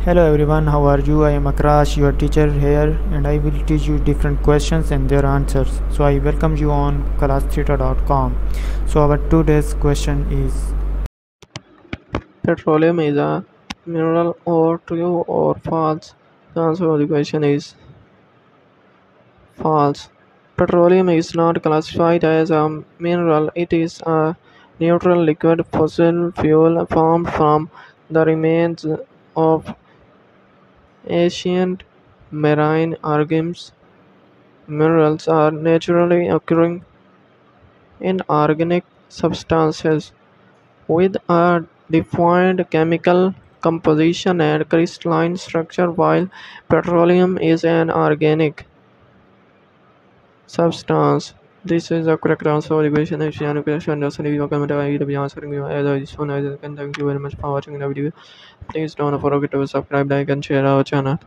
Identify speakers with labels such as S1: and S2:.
S1: Hello everyone, how are you? I am Akrash, your teacher here, and I will teach you different questions and their answers. So I welcome you on classtheta.com. So our today's question is
S2: Petroleum is a mineral or true or false? The answer of the question is false. Petroleum is not classified as a mineral. It is a neutral liquid fossil fuel formed from the remains of ancient marine organisms. Minerals are naturally occurring inorganic substances with a defined chemical composition and crystalline structure, while petroleum is an organic substance. This is the correct answer for the question. If you have any question, just leave your comment. I will be answering you as soon as I can. Thank you very much for watching the video. Please don't forget to subscribe, like, and share our channel.